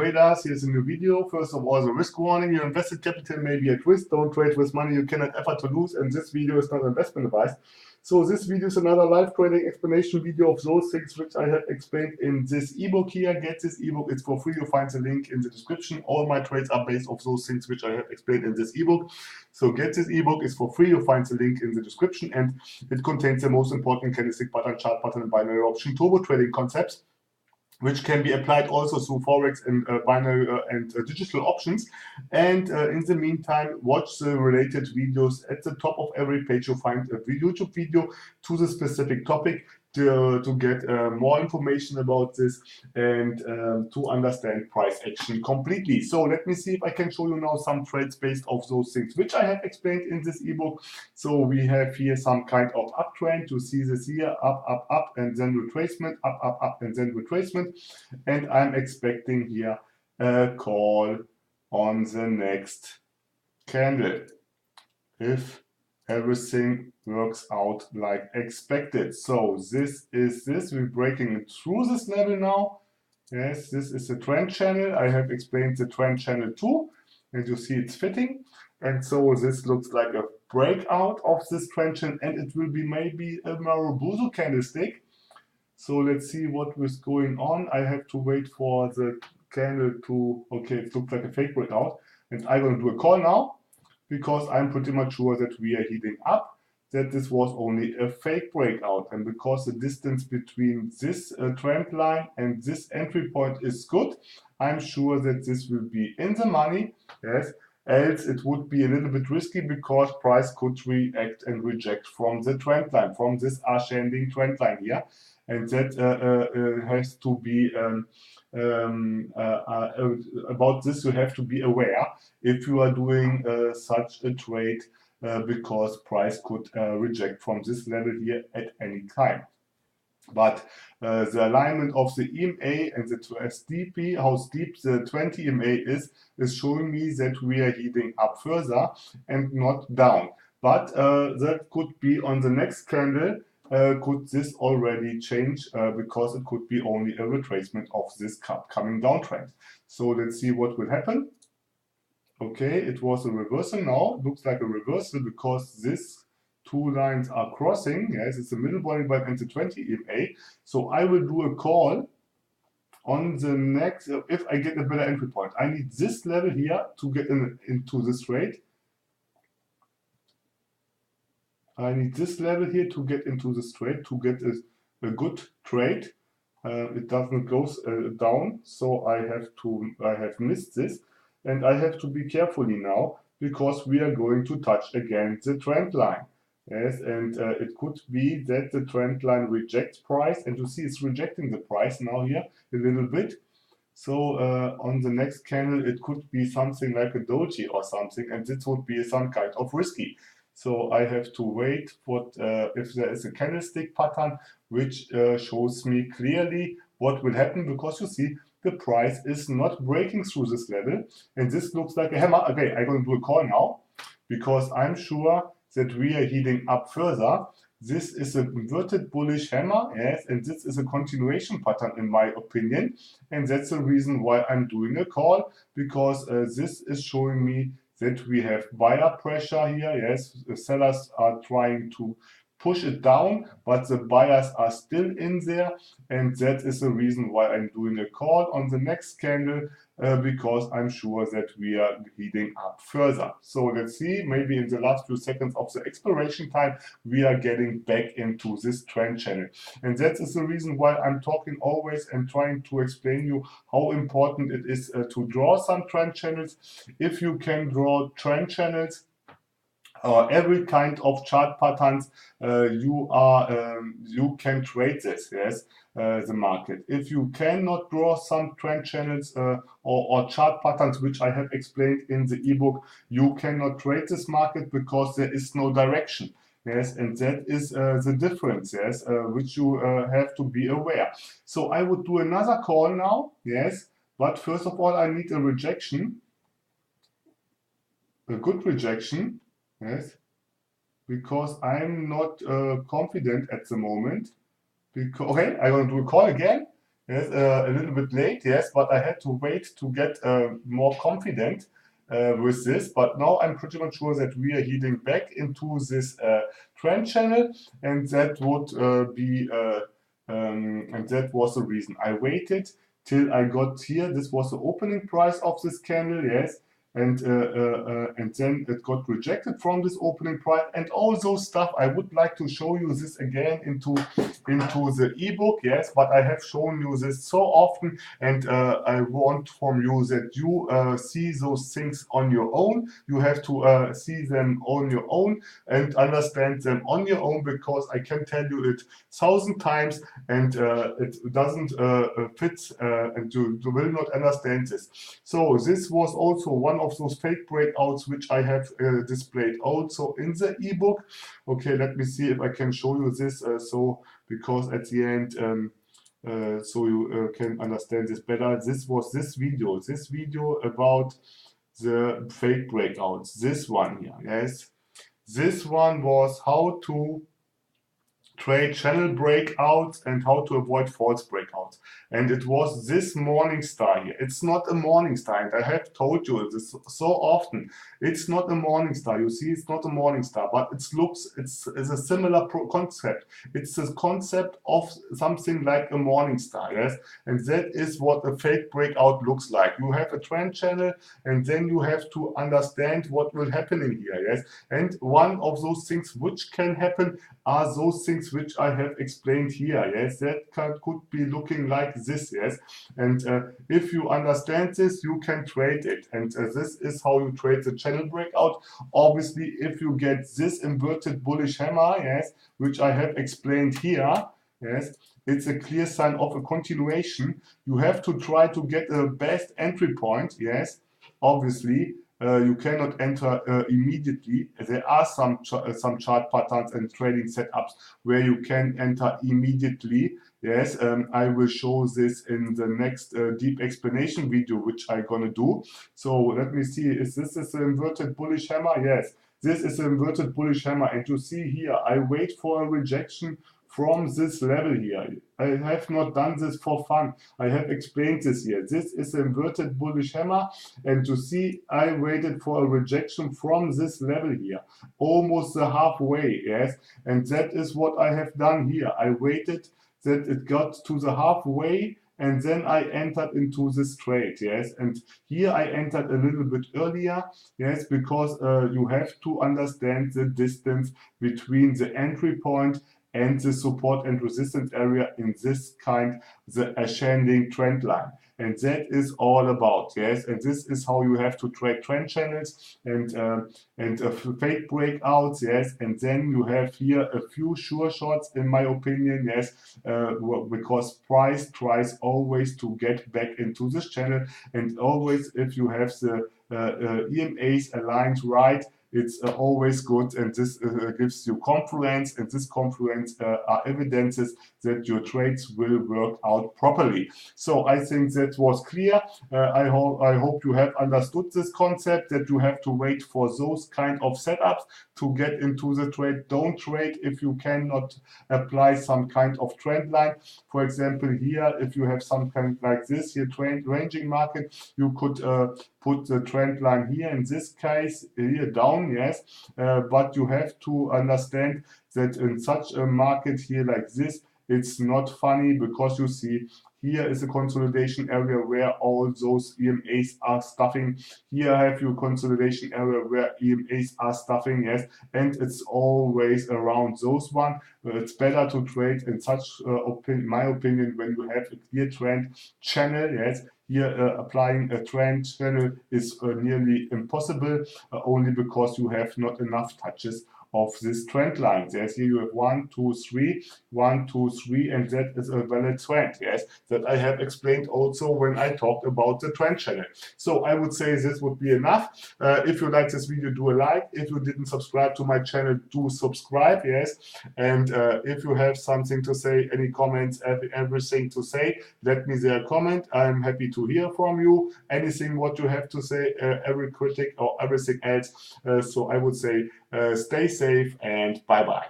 traders, here's a new video. First of all, the risk warning. Your invested capital may be at risk. Don't trade with money you cannot afford to lose, and this video is not investment advice. So this video is another live trading explanation video of those things which I have explained in this ebook here. Get this ebook, it's for free. You'll find the link in the description. All my trades are based off those things which I have explained in this ebook. So get this ebook, it's for free. You'll find the link in the description, and it contains the most important candlestick pattern, chart pattern, and binary option turbo trading concepts, which can be applied also through Forex and binary and digital options. And in the meantime, watch the related videos. At the top of every page, you'll find a YouTube video to the specific topic to get more information about this and to understand price action completely. So let me see if I can show you now some trades based off those things which I have explained in this ebook. So we have here some kind of uptrend. You see this here, up, and then retracement, up, and then retracement. And I'm expecting here a call on the next candle if everything works out like expected. So this is this. We're breaking through this level now. Yes, this is the trend channel. I have explained the trend channel too, and you see it's fitting. And so this looks like a breakout of this trend channel, and it will be maybe a Marubozu candlestick. So let's see what is going on. I have to wait for the candle to, okay, it looks like a fake breakout. And I'm going to do a call now, because I'm pretty much sure that we are heading up, that this was only a fake breakout. And because the distance between this trend line and this entry point is good, I'm sure that this will be in the money. Yes, else it would be a little bit risky, because price could react and reject from the trend line, from this ascending trend line here. And that has to be about this. You have to be aware if you are doing such a trade, because price could reject from this level here at any time. But the alignment of the EMA and the STP, how steep the 20 EMA is showing me that we are heading up further and not down. But that could be on the next candle. Could this already change, because it could be only a retracement of this coming downtrend. So let's see what will happen. Okay, it was a reversal now. It looks like a reversal because these two lines are crossing. Yes, it's the middle body bar and the 20 EMA. So I will do a call on the next, if I get a better entry point. I need this level here to get into this trade. I need this level here to get into this trade, to get a good trade. It doesn't go down, so I have missed this, and I have to be carefully now, because we are going to touch again the trend line. Yes, and it could be that the trend line rejects price, and you see it's rejecting the price now here a little bit. So on the next candle, it could be something like a doji or something, and this would be some kind of risky. So I have to wait for if there is a candlestick pattern which shows me clearly what will happen, because you see the price is not breaking through this level, and this looks like a hammer. Okay, I'm going to do a call now, because I'm sure that we are heading up further. This is a inverted bullish hammer, yes, and this is a continuation pattern in my opinion, and that's the reason why I'm doing a call, because this is showing me that we have buyer pressure here. Yes, the sellers are trying to push it down, but the buyers are still in there, and that is the reason why I'm doing a call on the next candle, because I'm sure that we are heading up further. So let's see, maybe in the last few seconds of the expiration time, we are getting back into this trend channel. And that is the reason why I'm talking always and trying to explain you how important it is to draw some trend channels. If you can draw trend channels, every kind of chart patterns, you can trade this, yes, the market. If you cannot draw some trend channels or chart patterns, which I have explained in the ebook, you cannot trade this market, because there is no direction. Yes, and that is the difference, yes, which you have to be aware. So I would do another call now, yes, but first of all I need a rejection, a good rejection. Yes, because I'm not confident at the moment. Okay, I'm going to do a call again, yes, a little bit late, yes, but I had to wait to get more confident with this. But now I'm pretty much sure that we are heading back into this trend channel, and that would be and that was the reason I waited till I got here. This was the opening price of this candle, yes, and then it got rejected from this opening price and all those stuff. I would like to show you this again into the ebook, yes, but I have shown you this so often, and I want from you that you see those things on your own. You have to see them on your own and understand them on your own, because I can tell you it 1,000 times and it doesn't fit, and you will not understand this. So this was also one of those fake breakouts which I have displayed also in the ebook. Okay, let me see if I can show you this, because at the end so you can understand this better. This was this video about the fake breakouts, this one here, yes. This one was how to trade channel breakouts and how to avoid false breakouts. And it was this morning star here. It's not a morning star, and I have told you this so often. It's not a morning star. You see, it's not a morning star, but it's a similar concept. It's a concept of something like a morning star, yes? And that is what a fake breakout looks like. You have a trend channel, and then you have to understand what will happen in here, yes? And one of those things which can happen are those things which I have explained here, yes? That could be looking like this, yes? And if you understand this, you can trade it. And this is how you trade the channel breakout. Obviously, if you get this inverted bullish hammer, yes, which I have explained here, yes, it's a clear sign of a continuation. You have to try to get the best entry point, yes, obviously. You cannot enter immediately. There are some chart patterns and trading setups where you can enter immediately. Yes, I will show this in the next deep explanation video, which I'm gonna do. So let me see, is this an inverted bullish hammer? Yes, this is an inverted bullish hammer, and you see here, I wait for a rejection from this level here. I have not done this for fun. I have explained this here. This is an inverted bullish hammer, and you see I waited for a rejection from this level here, almost the halfway, yes, and that is what I have done here. I waited that it got to the halfway, and then I entered into this trade, yes, and here I entered a little bit earlier, yes, because you have to understand the distance between the entry point and the support and resistance area in this kind, the ascending trend line. And that is all about, yes, and this is how you have to trade trend channels and fake breakouts, yes, and then you have here a few sure shots, in my opinion, yes, because price tries always to get back into this channel, and always if you have the EMAs aligned right, it's always good, and this gives you confluence, and this confluence are evidences that your trades will work out properly. So I think that was clear. I hope you have understood this concept, that you have to wait for those kind of setups to get into the trade. Don't trade if you cannot apply some kind of trend line. For example, here, if you have some kind like this here, trend ranging market, you could put the trend line here, in this case here down, yes, but you have to understand that in such a market here like this, it's not funny, because you see here is a consolidation area where all those EMAs are stuffing. Here I have your consolidation area where EMAs are stuffing, yes, and it's always around those one. It's better to trade in such, my opinion, when you have a clear trend channel, yes. Here applying a trend channel is nearly impossible, only because you have not enough touches of this trend line. There's here you have 1, 2, 3, 1, 2, 3, and that is a valid trend, yes, that I have explained also when I talked about the trend channel. So I would say this would be enough. If you like this video, do a like. If you didn't subscribe to my channel, do subscribe, yes. And if you have something to say, any comments, everything to say, let me there comment. I'm happy to hear from you. Anything what you have to say, every critic or everything else. So I would say stay safe and bye-bye.